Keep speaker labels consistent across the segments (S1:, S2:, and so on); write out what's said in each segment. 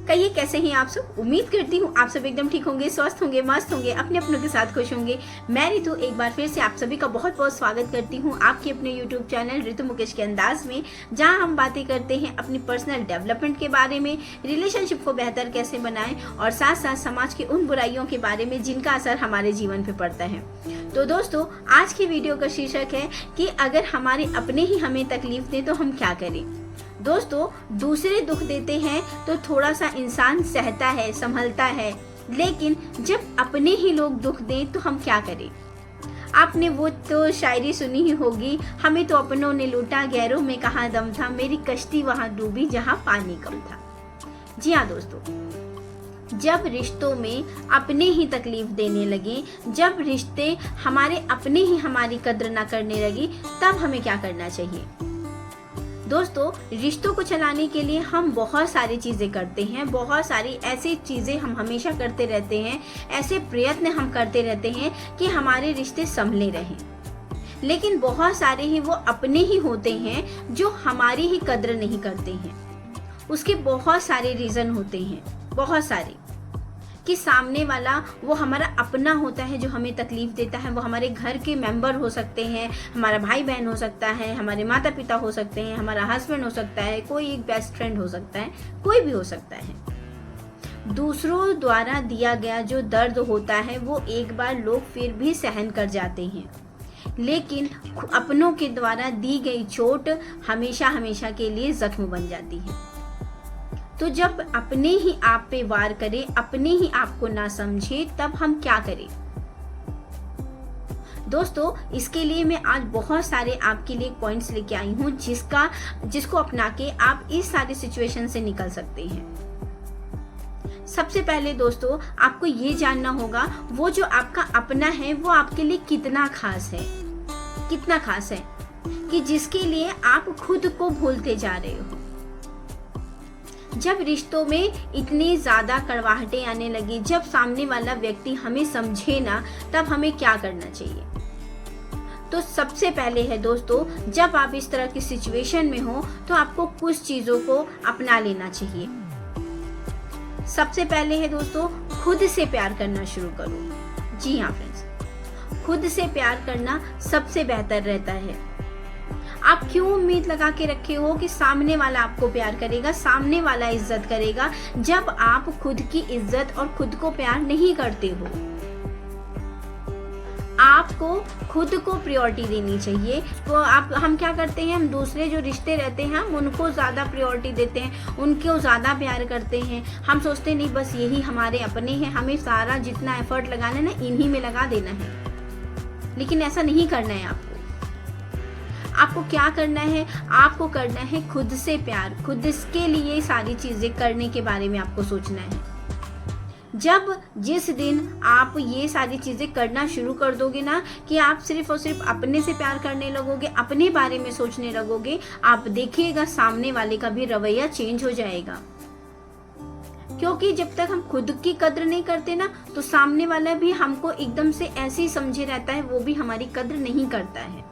S1: कहिए कैसे हैं आप सब। उम्मीद करती हूँ आप सब एकदम ठीक होंगे, स्वस्थ होंगे, मस्त होंगे, अपने अपनों के साथ खुश होंगे। मैं रितु एक बार फिर से आप सभी का बहुत बहुत स्वागत करती हूँ आपके अपने यूट्यूब चैनल रितु मुकेश के अंदाज में, जहाँ हम बातें करते हैं अपनी पर्सनल डेवलपमेंट के बारे में, रिलेशनशिप को बेहतर कैसे बनाएं और साथ साथ समाज की उन बुराइयों के बारे में जिनका असर हमारे जीवन पे पड़ता है। तो दोस्तों, आज की वीडियो का शीर्षक है कि अगर हमारे अपने ही हमें तकलीफ दें तो हम क्या करें। दोस्तों, दूसरे दुख देते हैं तो थोड़ा सा इंसान सहता है, संभलता है, लेकिन जब अपने ही लोग दुख दें तो हम क्या करें। आपने वो तो शायरी सुनी ही होगी, हमें तो अपनों ने लूटा, गैरों में कहाँ दम था, मेरी कश्ती वहां डूबी जहां पानी कम था। जी हाँ दोस्तों, जब रिश्तों में अपने ही तकलीफ देने लगे, जब रिश्ते हमारे अपने ही हमारी कद्र ना करने लगे, तब हमें क्या करना चाहिए। दोस्तों, रिश्तों को चलाने के लिए हम बहुत सारी चीज़ें करते हैं, बहुत सारी ऐसी चीज़ें हम हमेशा करते रहते हैं, ऐसे प्रयत्न हम करते रहते हैं कि हमारे रिश्ते संभले रहें। लेकिन बहुत सारे ही वो अपने ही होते हैं जो हमारी ही कद्र नहीं करते हैं। उसके बहुत सारे रीज़न होते हैं, बहुत सारे, कि सामने वाला वो हमारा अपना होता है जो हमें तकलीफ देता है। वो हमारे घर के मेंबर हो सकते हैं, हमारा भाई बहन हो सकता है, हमारे माता पिता हो सकते हैं, हमारा हस्बैंड हो सकता है, कोई एक बेस्ट फ्रेंड हो सकता है, कोई भी हो सकता है। दूसरों द्वारा दिया गया जो दर्द होता है वो एक बार लोग फिर भी सहन कर जाते हैं, लेकिन अपनों के द्वारा दी गई चोट हमेशा हमेशा के लिए जख्म बन जाती है। तो जब अपने ही आप पे वार करे, अपने ही आपको ना समझे, तब हम क्या करें। दोस्तों, इसके लिए मैं आज बहुत सारे आपके लिए पॉइंट्स लेके आई हूँ जिसको अपना के आप इस सारी सिचुएशन से निकल सकते हैं। सबसे पहले दोस्तों, आपको ये जानना होगा वो जो आपका अपना है वो आपके लिए कितना खास है, कितना खास है कि जिसके लिए आप खुद को भूलते जा रहे हो। जब रिश्तों में इतनी ज़्यादा कड़वाहटें आने लगी, जब सामने वाला व्यक्ति हमें समझे ना, तब हमें क्या करना चाहिए। तो सबसे पहले है दोस्तों, जब आप इस तरह की सिचुएशन में हो तो आपको कुछ चीज़ों को अपना लेना चाहिए। सबसे पहले है दोस्तों, खुद से प्यार करना शुरू करो। जी हाँ फ्रेंड्स, खुद से प्यार करना सबसे बेहतर रहता है। आप क्यों उम्मीद लगा के रखे हो कि सामने वाला आपको प्यार करेगा, सामने वाला इज्जत करेगा, जब आप खुद की इज्जत और खुद को प्यार नहीं करते हो। आपको खुद को प्रायोरिटी देनी चाहिए। तो हम क्या करते हैं, हम दूसरे जो रिश्ते रहते हैं हम उनको ज़्यादा प्रायोरिटी देते हैं, उनको ज़्यादा प्यार करते हैं। हम सोचते नहीं बस यही हमारे अपने हैं, हमें सारा जितना एफर्ट लगाना है ना इन्हीं में लगा देना है। लेकिन ऐसा नहीं करना है। आपको क्या करना है, आपको करना है खुद से प्यार, खुद के लिए सारी चीज़ें करने के बारे में आपको सोचना है। जिस दिन आप ये सारी चीज़ें करना शुरू कर दोगे ना, कि आप सिर्फ और सिर्फ अपने से प्यार करने लगोगे, अपने बारे में सोचने लगोगे, आप देखिएगा सामने वाले का भी रवैया चेंज हो जाएगा। क्योंकि जब तक हम खुद की कद्र नहीं करते ना, तो सामने वाला भी हमको एकदम से ऐसे ही समझे रहता है, वो भी हमारी कद्र नहीं करता है।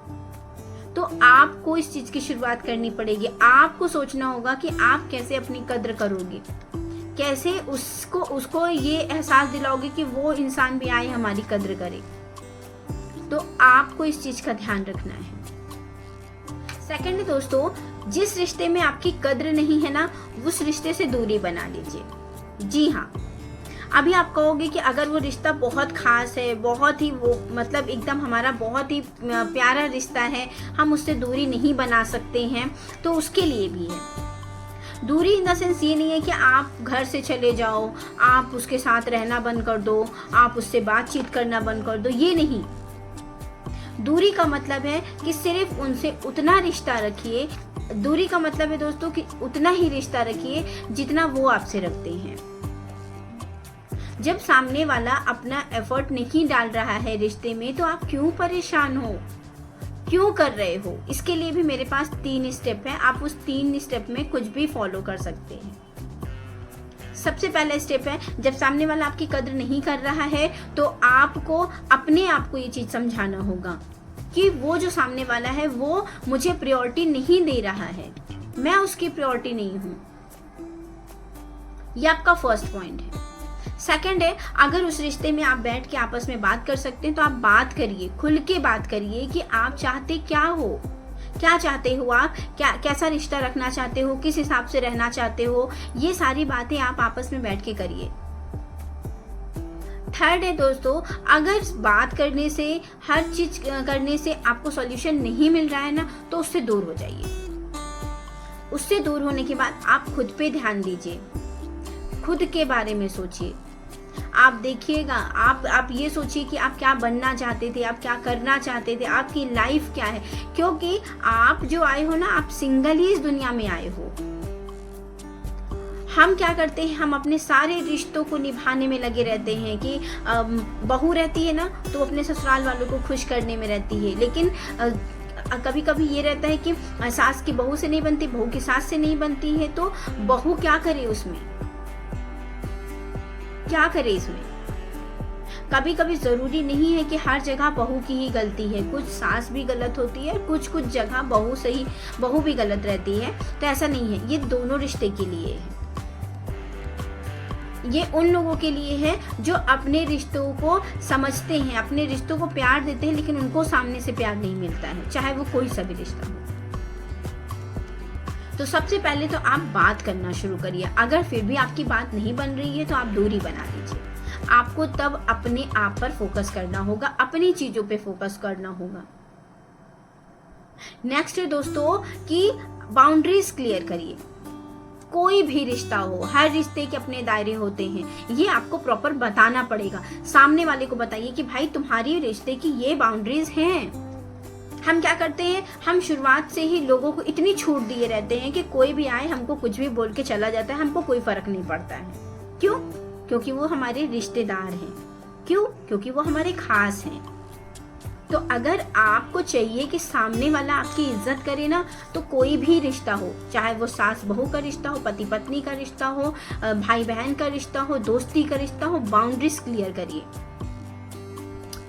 S1: तो आपको इस चीज की शुरुआत करनी पड़ेगी। आपको सोचना होगा कि आप कैसे अपनी कद्र करोगे, कैसे उसको ये एहसास दिलाओगे कि वो इंसान भी आए हमारी कद्र करे। तो आपको इस चीज का ध्यान रखना है। सेकंड दोस्तों, जिस रिश्ते में आपकी कद्र नहीं है ना, उस रिश्ते से दूरी बना लीजिए। जी हाँ, अभी आप कहोगे कि अगर वो रिश्ता बहुत खास है, बहुत ही वो मतलब एकदम हमारा बहुत ही प्यारा रिश्ता है, हम उससे दूरी नहीं बना सकते हैं, तो उसके लिए भी है। दूरी इन द सेंस ये नहीं है कि आप घर से चले जाओ, आप उसके साथ रहना बंद कर दो, आप उससे बातचीत करना बंद कर दो, ये नहीं। दूरी का मतलब है कि सिर्फ उनसे उतना रिश्ता रखिए। दूरी का मतलब है दोस्तों कि उतना ही रिश्ता रखिए जितना वो आपसे रखते हैं। जब सामने वाला अपना एफर्ट नहीं डाल रहा है रिश्ते में, तो आप क्यों परेशान हो, क्यों कर रहे हो। इसके लिए भी मेरे पास 3 स्टेप है, आप उस 3 स्टेप में कुछ भी फॉलो कर सकते हैं। सबसे पहला स्टेप है, जब सामने वाला आपकी कद्र नहीं कर रहा है तो आपको अपने आप को ये चीज समझाना होगा कि वो जो सामने वाला है वो मुझे प्रायोरिटी नहीं दे रहा है, मैं उसकी प्रायोरिटी नहीं हूँ। ये आपका फर्स्ट पॉइंट है। सेकंड है, अगर उस रिश्ते में आप बैठ के आपस में बात कर सकते हैं तो आप बात करिए, खुल के बात करिए कि आप चाहते क्या हो, क्या चाहते हो आप, क्या कैसा रिश्ता रखना चाहते हो, किस हिसाब से रहना चाहते हो। ये सारी बातें आप आपस में बैठ के करिए। थर्ड है दोस्तों, अगर बात करने से, हर चीज करने से आपको सॉल्यूशन नहीं मिल रहा है ना, तो उससे दूर हो जाइए। उससे दूर होने के बाद आप खुद पे ध्यान दीजिए, खुद के बारे में सोचिए। आप देखिएगा, आप ये सोचिए कि आप क्या बनना चाहते थे, आप क्या करना चाहते थे, आपकी लाइफ क्या है। क्योंकि आप जो आए हो ना, आप सिंगल ही इस दुनिया में आए हो। हम क्या करते हैं, हम अपने सारे रिश्तों को निभाने में लगे रहते हैं कि बहू रहती है ना तो अपने ससुराल वालों को खुश करने में रहती है, लेकिन कभी कभी ये रहता है कि सास की बहू से नहीं बनती, बहू की सास से नहीं बनती है, तो बहू क्या करे उसमें, क्या करे इसमें। कभी कभी जरूरी नहीं है कि हर जगह बहू की ही गलती है, कुछ सास भी गलत होती है, कुछ जगह बहू भी गलत रहती है। तो ऐसा नहीं है, ये दोनों रिश्ते के लिए है। ये उन लोगों के लिए है जो अपने रिश्तों को समझते हैं, अपने रिश्तों को प्यार देते हैं, लेकिन उनको सामने से प्यार नहीं मिलता है, चाहे वो कोई सा भी रिश्ता हो। तो सबसे पहले तो आप बात करना शुरू करिए। अगर फिर भी आपकी बात नहीं बन रही है तो आप दूरी बना लीजिए। आपको तब अपने आप पर फोकस करना होगा, अपनी चीजों पे फोकस करना होगा। नेक्स्ट है दोस्तों कि बाउंड्रीज क्लियर करिए। कोई भी रिश्ता हो, हर रिश्ते के अपने दायरे होते हैं, ये आपको प्रॉपर बताना पड़ेगा। सामने वाले को बताइए कि भाई तुम्हारी रिश्ते की ये बाउंड्रीज हैं। हम क्या करते हैं, हम शुरुआत से ही लोगों को इतनी छूट दिए रहते हैं कि कोई भी आए हमको कुछ भी बोल के चला जाता है, हमको कोई फर्क नहीं पड़ता है। क्यों? क्योंकि वो हमारे रिश्तेदार हैं। क्यों? क्योंकि वो हमारे खास हैं। तो अगर आपको चाहिए कि सामने वाला आपकी इज्जत करे ना, तो कोई भी रिश्ता हो, चाहे वो सास बहू का रिश्ता हो, पति पत्नी का रिश्ता हो, भाई बहन का रिश्ता हो, दोस्ती का रिश्ता हो, बाउंड्रीज क्लियर करिए।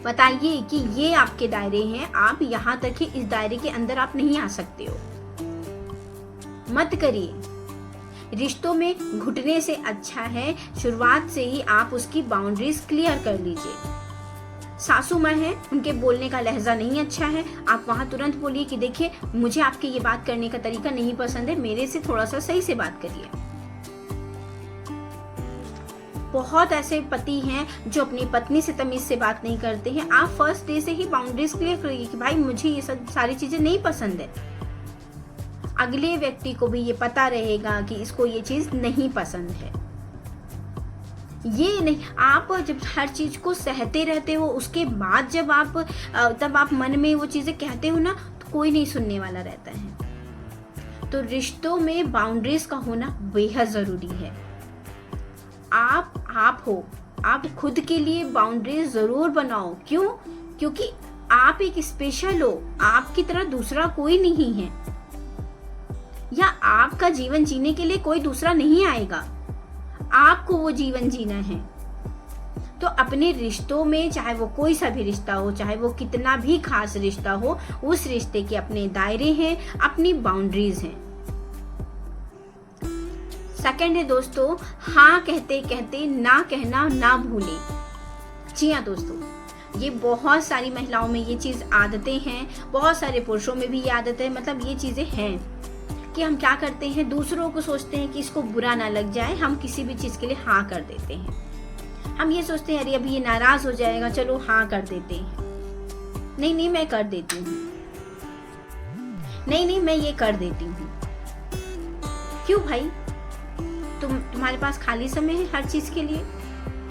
S1: बताइए कि ये आपके दायरे हैं, आप यहाँ तक ही, इस दायरे के अंदर आप नहीं आ सकते हो। मत करिए। रिश्तों में घुटने से अच्छा है शुरुआत से ही आप उसकी बाउंड्रीज क्लियर कर लीजिए। सासू माँ है, उनके बोलने का लहजा नहीं अच्छा है, आप वहां तुरंत बोलिए कि देखिए मुझे आपके ये बात करने का तरीका नहीं पसंद है, मेरे से थोड़ा सा सही से बात करिए। बहुत ऐसे पति हैं जो अपनी पत्नी से तमीज से बात नहीं करते हैं। आप फर्स्ट डे से ही बाउंड्रीज क्लियर करिए कि भाई मुझे ये सब सारी चीजें नहीं पसंद है। अगले व्यक्ति को भी ये पता रहेगा कि इसको ये चीज नहीं पसंद है। ये नहीं, आप जब हर चीज को सहते रहते हो, उसके बाद जब आप मन में वो चीजें कहते हो ना, तो कोई नहीं सुनने वाला रहता है। तो रिश्तों में बाउंड्रीज का होना बेहद जरूरी है। आप हो, आप खुद के लिए बाउंड्रीज जरूर बनाओ। क्यों? क्योंकि आप एक स्पेशल हो, आपकी तरह दूसरा कोई नहीं है, या आपका जीवन जीने के लिए कोई दूसरा नहीं आएगा, आपको वो जीवन जीना है। तो अपने रिश्तों में, चाहे वो कोई सा भी रिश्ता हो, चाहे वो कितना भी खास रिश्ता हो, उस रिश्ते के अपने दायरे हैं, अपनी बाउंड्रीज हैं। सेकंड है दोस्तों, हाँ कहते कहते ना कहना ना भूलें। जी हाँ दोस्तों, ये बहुत सारी महिलाओं में ये चीज आदतें हैं, बहुत सारे पुरुषों में भी ये आदत है। मतलब ये चीजें हैं कि हम क्या करते हैं, दूसरों को सोचते हैं कि इसको बुरा ना लग जाए, हम किसी भी चीज के लिए हाँ कर देते हैं। हम ये सोचते हैं अरे अभी ये नाराज हो जाएगा, चलो हाँ कर देते हैं। नहीं मैं कर देती हूँ, नहीं मैं ये कर देती हूँ। क्यों भाई? तुम्हारे पास खाली समय है हर चीज के लिए,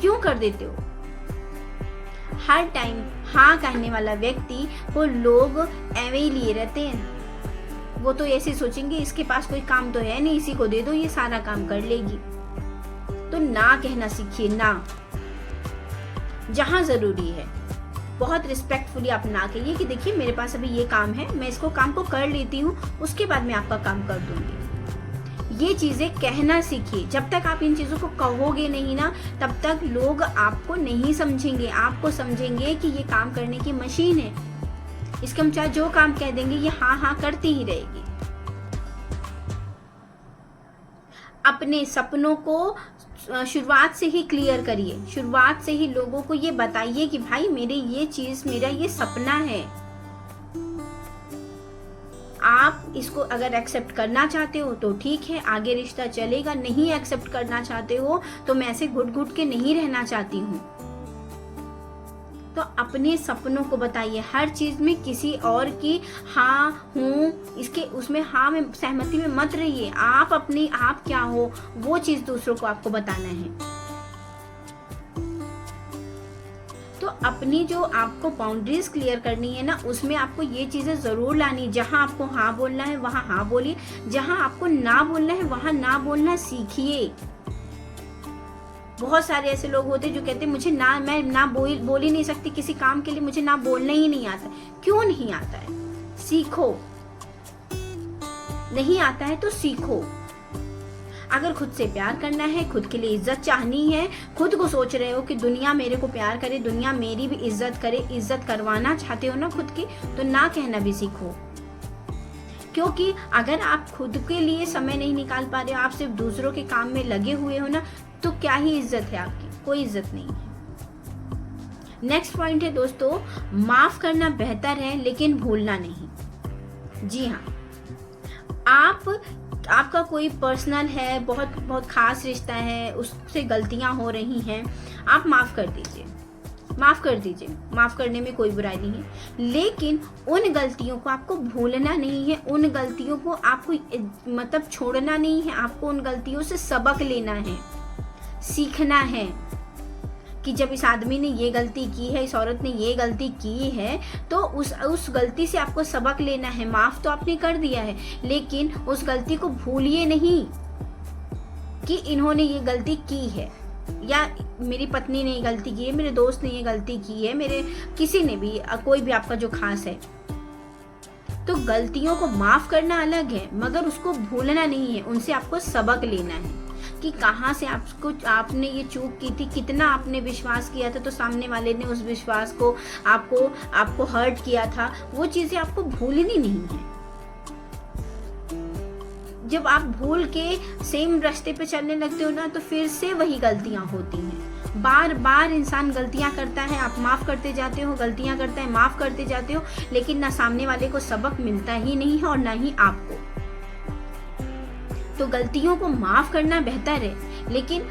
S1: क्यों कर देते हो? हर टाइम हाँ कहने वाला व्यक्ति को लोग ऐवे ही लिए रहते हैं। वो तो ऐसे सोचेंगे इसके पास कोई काम तो है नहीं, इसी को दे दो, ये सारा काम कर लेगी। तो ना कहना सीखिए। ना, जहां जरूरी है बहुत रिस्पेक्टफुली आप ना कहिए कि देखिए मेरे पास अभी ये काम है, मैं इसको काम को कर लेती हूँ, उसके बाद मैं आपका काम कर दूंगी। ये चीजें कहना सीखिए। जब तक आप इन चीजों को कहोगे नहीं ना, तब तक लोग आपको नहीं समझेंगे। आपको समझेंगे कि ये काम करने की मशीन है, इसके हम चाहे जो काम कह देंगे ये हाँ करती ही रहेगी। अपने सपनों को शुरुआत से ही क्लियर करिए, शुरुआत से ही लोगों को ये बताइए कि भाई मेरे ये चीज, मेरा ये सपना है। आप इसको अगर एक्सेप्ट करना चाहते हो तो ठीक है, आगे रिश्ता चलेगा। नहीं एक्सेप्ट करना चाहते हो तो मैं ऐसे घुट घुट के नहीं रहना चाहती हूँ। तो अपने सपनों को बताइए। हर चीज में किसी और की हाँ हूँ इसके उसमें हाँ में सहमति में मत रहिए। आप अपनी आप क्या हो वो चीज दूसरों को आपको बताना है। तो अपनी जो आपको बाउंड्रीज क्लियर करनी है ना, उसमें आपको ये चीजें जरूर लानी। जहां आपको हाँ बोलना है वहां हाँ बोलिए, जहां आपको ना बोलना है वहां ना बोलना सीखिए। बहुत सारे ऐसे लोग होते जो कहते मुझे ना, मैं ना बोल ही नहीं सकती किसी काम के लिए, मुझे ना बोलना ही नहीं आता। क्यों नहीं आता है? सीखो। नहीं आता है तो सीखो। अगर खुद से प्यार करना है, खुद के लिए इज्जत चाहनी है, खुद को सोच रहे हो कि दुनिया मेरे को प्यार करे, दुनिया मेरी भी इज्जत करे, इज्जत करवाना चाहते हो ना खुद की, तो ना कहना भी सीखो। क्योंकि अगर आप खुद के लिए समय नहीं निकाल पा रहे हो, आप सिर्फ दूसरों के काम में लगे हुए हो ना, तो क्या ही इज्जत है आपकी? कोई इज्जत नहीं है। नेक्स्ट पॉइंट है दोस्तों, माफ करना बेहतर है लेकिन भूलना नहीं। जी हाँ, आपका कोई पर्सनल है, बहुत बहुत खास रिश्ता है, उससे गलतियां हो रही हैं, आप माफ कर दीजिए, माफ कर दीजिए। माफ करने में कोई बुराई नहीं है, लेकिन उन गलतियों को आपको भूलना नहीं है, उन गलतियों को आपको मतलब छोड़ना नहीं है। आपको उन गलतियों से सबक लेना है, सीखना है कि जब इस आदमी ने ये गलती की है, इस औरत ने ये गलती की है, तो उस गलती से आपको सबक लेना है। माफ तो आपने कर दिया है, लेकिन उस गलती को भूलिए नहीं कि इन्होंने ये गलती की है, या मेरी पत्नी ने ये गलती की है, मेरे दोस्त ने ये गलती की है, मेरे किसी ने भी, कोई भी आपका जो खास है। तो गलतियों को माफ करना अलग है, मगर उसको भूलना नहीं है, उनसे आपको सबक लेना है कि कहाँ से आपने ये चूक की थी, कितना आपने विश्वास किया था, तो सामने वाले ने उस विश्वास को आपको हर्ट किया था। वो चीजें आपको भूलनी नहीं है। जब आप भूल के सेम रास्ते पे चलने लगते हो ना, तो फिर से वही गलतियां होती हैं। बार बार इंसान गलतियां करता है, आप माफ करते जाते हो, गलतियां करता है, माफ करते जाते हो, लेकिन ना सामने वाले को सबक मिलता ही नहीं है और ना ही आपको। तो गलतियों को माफ करना बेहतर है, लेकिन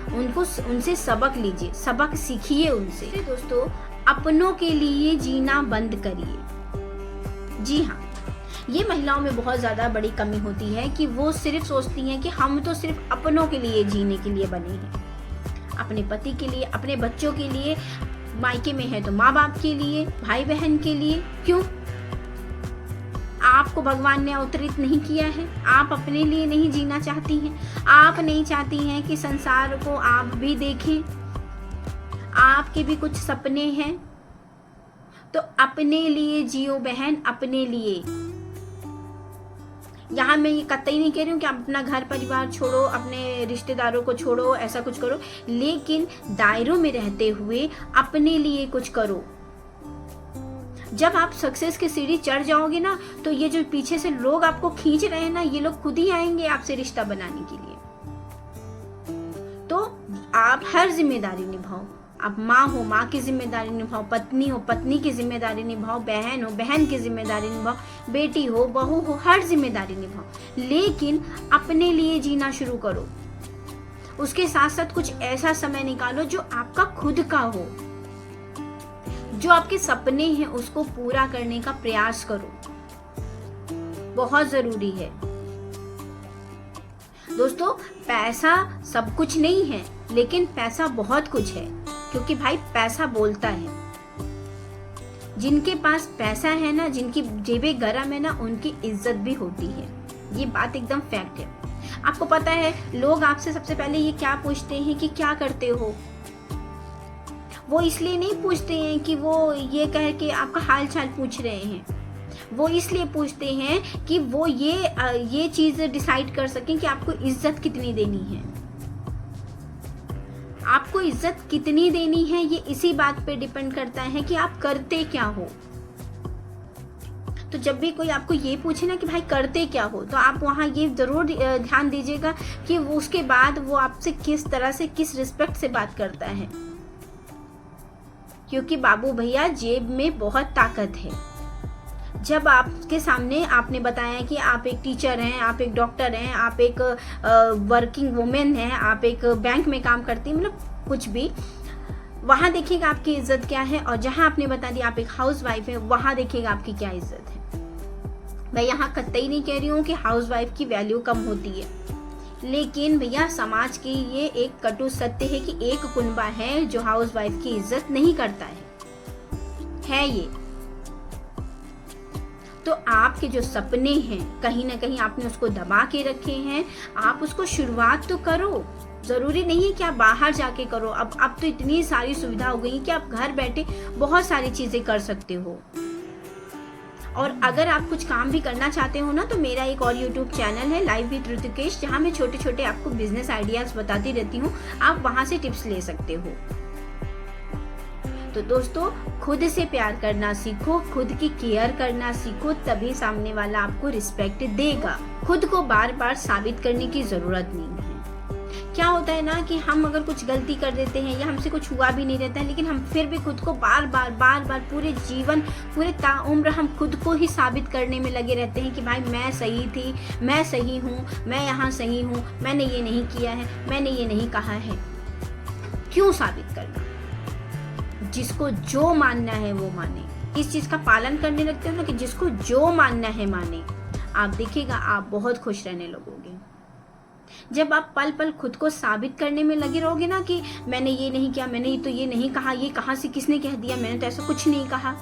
S1: उनसे सबक लीजिए, सबक सीखिए उनसे। दोस्तों, अपनों के लिए जीना बंद करिए। जी हाँ, ये महिलाओं में बहुत ज्यादा बड़ी कमी होती है कि वो सिर्फ सोचती हैं कि हम तो सिर्फ अपनों के लिए जीने के लिए बने हैं, अपने पति के लिए, अपने बच्चों के लिए, मायके में है तो माँ बाप के लिए, भाई बहन के लिए। क्यों? आपको भगवान ने अवतरित नहीं किया है? आप अपने लिए नहीं जीना चाहती हैं? आप नहीं चाहती हैं कि संसार को आप भी देखें? आपके भी कुछ सपने हैं, तो अपने लिए जियो बहन, अपने लिए। यहाँ मैं ये कतई नहीं कह रही हूँ कि आप अपना घर परिवार छोड़ो, अपने रिश्तेदारों को छोड़ो, ऐसा कुछ करो, लेकिन दायरों में रहते हुए अपने लिए कुछ करो। जब आप सक्सेस की सीढ़ी चढ़ जाओगे ना, तो ये जो पीछे से लोग आपको खींच रहे हैं ना, ये लोग खुद ही आएंगे आपसे रिश्ता बनाने के लिए। तो आप हर जिम्मेदारी निभाओ। आप माँ हो, माँ की जिम्मेदारी निभाओ, पत्नी हो, पत्नी की जिम्मेदारी निभाओ, बहन हो, बहन की जिम्मेदारी निभाओ, बेटी हो, बहू हो, हर जिम्मेदारी निभाओ, लेकिन अपने लिए जीना शुरू करो। उसके साथ साथ कुछ ऐसा समय निकालो जो आपका खुद का हो, जो आपके सपने हैं उसको पूरा करने का प्रयास करो। बहुत जरूरी है दोस्तों। पैसा सब कुछ नहीं है, लेकिन पैसा बहुत कुछ है, क्योंकि भाई पैसा बोलता है। जिनके पास पैसा है ना, जिनकी जेबें गरम है ना, उनकी इज्जत भी होती है। ये बात एकदम फैक्ट है। आपको पता है, लोग आपसे सबसे पहले ये क्या पूछते हैं कि क्या करते हो। वो इसलिए नहीं पूछते हैं कि वो ये कह के आपका हाल चाल पूछ रहे हैं, वो इसलिए पूछते हैं कि वो ये चीज डिसाइड कर सकें कि आपको इज्जत कितनी देनी है। आपको इज्जत कितनी देनी है ये इसी बात पे डिपेंड करता है कि आप करते क्या हो। तो जब भी कोई आपको ये पूछे ना कि भाई करते क्या हो, तो आप वहाँ ये ज़रूर ध्यान दीजिएगा कि वो उसके बाद वो आपसे किस तरह से, किस रिस्पेक्ट से बात करता है, क्योंकि बाबू भैया जेब में बहुत ताकत है। जब आपके सामने आपने बताया कि आप एक टीचर हैं, आप एक डॉक्टर हैं, आप एक वर्किंग वुमेन हैं, आप एक बैंक में काम करती हैं, मतलब कुछ भी, वहाँ देखिएगा आपकी इज्जत क्या है। और जहाँ आपने बता दिया आप एक हाउस वाइफ है, वहाँ देखिएगा आपकी क्या इज्जत है। मैं यहाँ कतई नहीं कह रही हूँ कि हाउस वाइफ की वैल्यू कम होती है, लेकिन भैया समाज की ये एक कटु सत्य है कि एक कुनबा है जो हाउस वाइफ की इज्जत नहीं करता है ये। तो आपके जो सपने हैं कहीं ना कहीं आपने उसको दबा के रखे हैं, आप उसको शुरुआत तो करो। जरूरी नहीं है कि आप बाहर जाके करो, अब तो इतनी सारी सुविधा हो गई कि आप घर बैठे बहुत सारी चीजें कर सकते हो। और अगर आप कुछ काम भी करना चाहते हो ना, तो मेरा एक और यूट्यूब चैनल है लाइव विद ऋतुकेश, जहाँ मैं छोटे छोटे आपको बिजनेस आइडियाज बताती रहती हूँ, आप वहां से टिप्स ले सकते हो। तो दोस्तों, खुद से प्यार करना सीखो, खुद की केयर करना सीखो, तभी सामने वाला आपको रिस्पेक्ट देगा। खुद को बार बार साबित करने की जरूरत नहीं है। क्या होता है ना कि हम अगर कुछ गलती कर देते हैं या हमसे कुछ हुआ भी नहीं रहता है, लेकिन हम फिर भी खुद को बार बार पूरे जीवन, पूरे ताउम्र हम खुद को ही साबित करने में लगे रहते हैं कि भाई मैं सही थी, मैं सही हूँ, मैं यहाँ सही हूँ, मैंने ये नहीं किया है, मैंने ये नहीं कहा है। क्यों साबित करना? जिसको जो मानना है वो माने। इस चीज का पालन करने लगते हो ना कि जिसको जो मानना है माने, आप देखिएगा आप बहुत खुश रहने लगोगे। जब आप पल पल खुद को साबित करने में लगे रहोगे ना कि मैंने ये नहीं किया, मैंने तो ये नहीं कहा, ये कहाँ से किसने कह दिया, मैंने तो ऐसा कुछ नहीं कहा,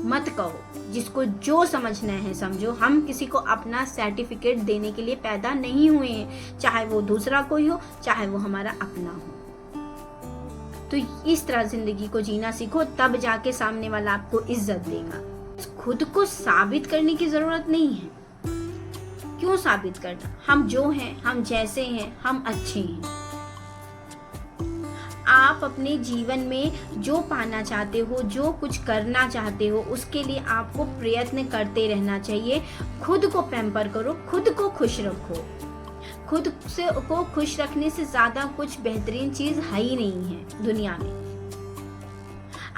S1: मत कहो। जिसको जो समझना है समझो। हम किसी को अपना सर्टिफिकेट देने के लिए पैदा नहीं हुए हैं, चाहे वो दूसरा कोई हो, चाहे वो हमारा अपना हो। तो इस तरह जिंदगी को जीना सीखो, तब जाके सामने वाला आपको इज्जत देगा। खुद को साबित करने की जरूरत नहीं है। क्यों साबित करना? हम जो हैं, हम जैसे हैं, हम अच्छे हैं। आप अपने जीवन में जो पाना चाहते हो, जो कुछ करना चाहते हो, उसके लिए आपको प्रयत्न करते रहना चाहिए। खुद को पैम्पर करो, खुद को खुश रखो। खुद से को खुश रखने से ज्यादा कुछ बेहतरीन चीज है ही नहीं है दुनिया में।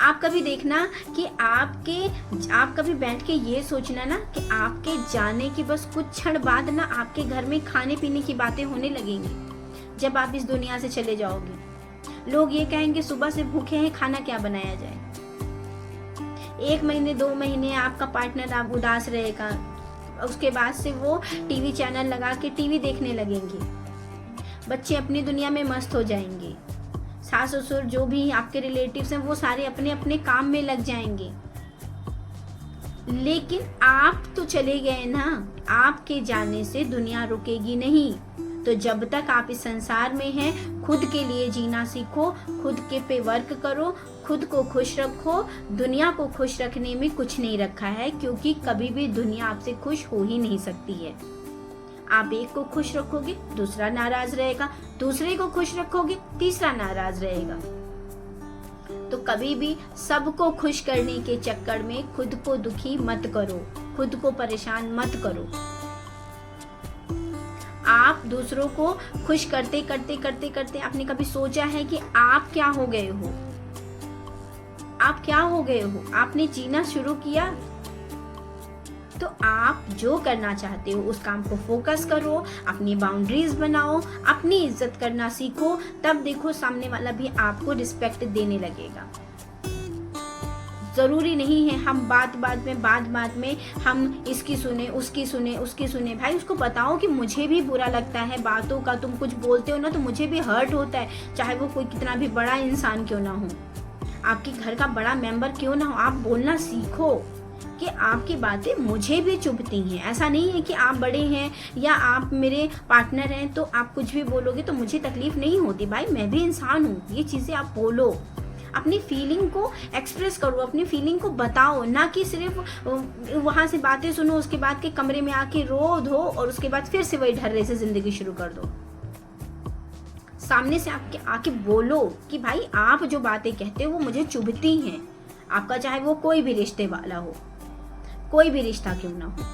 S1: आप कभी देखना कि आप कभी बैठ के ये सोचना ना कि आपके जाने के बस कुछ क्षण बाद ना आपके घर में खाने पीने की बातें होने लगेंगी। जब आप इस दुनिया से चले जाओगे, लोग ये कहेंगे सुबह से भूखे हैं, खाना क्या बनाया जाए। 1 महीने 2 महीने आपका पार्टनर आप उदास रहेगा, उसके बाद से वो टीवी चैनल लगा के टीवी देखने लगेंगे। बच्चे अपनी दुनिया में मस्त हो जाएंगे। सास ससुर जो भी आपके रिलेटिव्स हैं वो सारे अपने अपने काम में लग जाएंगे। लेकिन आप तो चले गए ना, आपके जाने से दुनिया रुकेगी नहीं। तो जब तक आप इस संसार में हैं, खुद के लिए जीना सीखो, खुद के पे वर्क करो, खुद को खुश रखो। दुनिया को खुश रखने में कुछ नहीं रखा है, क्योंकि कभी भी दुनिया आपसे खुश हो ही नहीं सकती है। आप एक को खुश रखोगे, दूसरा नाराज रहेगा, दूसरे को खुश रखोगे, तीसरा नाराज रहेगा। तो कभी भी सबको खुश करने के चक्कर में खुद को दुखी मत करो, खुद को परेशान मत करो। आप दूसरों को खुश करते करते करते करते आपने कभी सोचा है कि आप क्या हो गए हो? आप क्या हो गए हो? आपने जीना शुरू किया। तो आप जो करना चाहते हो उस काम को फोकस करो, अपनी बाउंड्रीज बनाओ, अपनी इज्जत करना सीखो, तब देखो सामने वाला भी आपको रिस्पेक्ट देने लगेगा। जरूरी नहीं है हम बात बात में हम इसकी सुने, उसकी सुने, उसकी सुने। भाई उसको बताओ कि मुझे भी बुरा लगता है बातों का, तुम कुछ बोलते हो ना तो मुझे भी हर्ट होता है, चाहे वो कोई कितना भी बड़ा इंसान क्यों ना हो, आपके घर का बड़ा मेंबर क्यों ना हो। आप बोलना सीखो कि आपकी बातें मुझे भी चुभती हैं। ऐसा नहीं है कि आप बड़े हैं या आप मेरे पार्टनर हैं तो आप कुछ भी बोलोगे तो मुझे तकलीफ नहीं होती। भाई मैं भी इंसान हूँ। ये चीजें आप बोलो, अपनी फीलिंग को एक्सप्रेस करो, अपनी फीलिंग को बताओ, ना कि सिर्फ वहां से बातें सुनो, उसके बाद के कमरे में आके रो धो और उसके बाद फिर से वही ढर्रे से जिंदगी शुरू कर दो। सामने से आपके आके बोलो कि भाई आप जो बातें कहते हो वो मुझे चुभती हैं, आपका चाहे वो कोई भी रिश्ते वाला हो। कोई भी रिश्ता क्यों ना हो।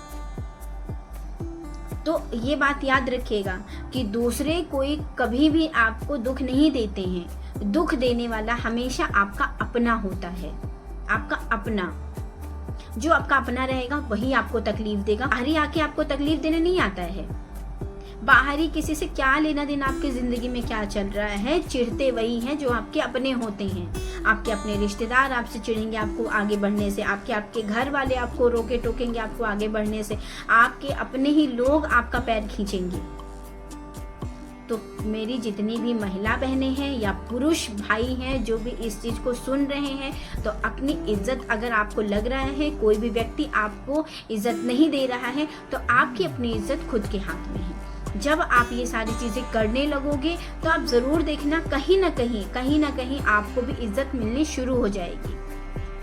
S1: तो ये बात याद रखिएगा कि दूसरे कोई कभी भी आपको दुख नहीं देते हैं। दुख देने वाला हमेशा आपका अपना होता है, आपका अपना। जो आपका अपना रहेगा वही आपको तकलीफ देगा। बाहरी आके आपको तकलीफ देने नहीं आता है। बाहरी किसी से क्या लेना देना, आपकी जिंदगी में क्या चल रहा है, चिढ़ते वही हैं जो आपके अपने होते हैं। आपके अपने रिश्तेदार आपसे चिढ़ेंगे आपको आगे बढ़ने से, आपके घर वाले आपको रोके टोकेंगे आपको आगे बढ़ने से, आपके अपने ही लोग आपका पैर खींचेंगे। तो मेरी जितनी भी महिला बहनें हैं या पुरुष भाई हैं जो भी इस चीज को सुन रहे हैं, तो अपनी इज्जत, अगर आपको लग रहा है कोई भी व्यक्ति आपको इज्जत नहीं दे रहा है, तो आपकी अपनी इज्जत खुद के हाथ में है। जब आप ये सारी चीजें करने लगोगे तो आप जरूर देखना कहीं ना कहीं आपको भी इज्जत मिलनी शुरू हो जाएगी।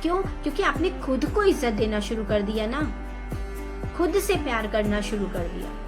S1: क्यों? क्योंकि आपने खुद को इज्जत देना शुरू कर दिया ना, खुद से प्यार करना शुरू कर दिया।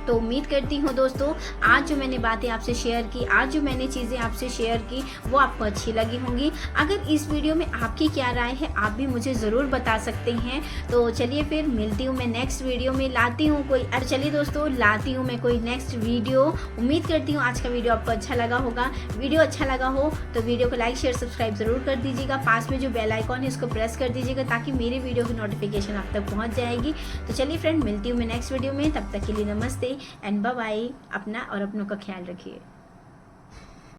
S1: तो उम्मीद करती हूँ दोस्तों, आज जो मैंने बातें आपसे शेयर की, आज जो मैंने चीज़ें आपसे शेयर की, वो आपको अच्छी लगी होंगी। अगर इस वीडियो में आपकी क्या राय है आप भी मुझे ज़रूर बता सकते हैं। तो चलिए फिर मिलती हूँ मैं नेक्स्ट वीडियो में, लाती हूँ कोई नेक्स्ट वीडियो। उम्मीद करती हूँ आज का वीडियो आपको अच्छा लगा होगा। वीडियो अच्छा लगा हो तो वीडियो को लाइक शेयर सब्सक्राइब ज़रूर कर दीजिएगा। पास में जो बेल आइकॉन है इसको प्रेस कर दीजिएगा ताकि मेरे वीडियो की नोटिफिकेशन आप तक पहुँच जाएगी। तो चलिए फ्रेंड, मिलती हूँ मैं नेक्स्ट वीडियो में, तब तक के लिए नमस्ते एंड बाय बाय। अपना और अपनों का ख्याल रखिए।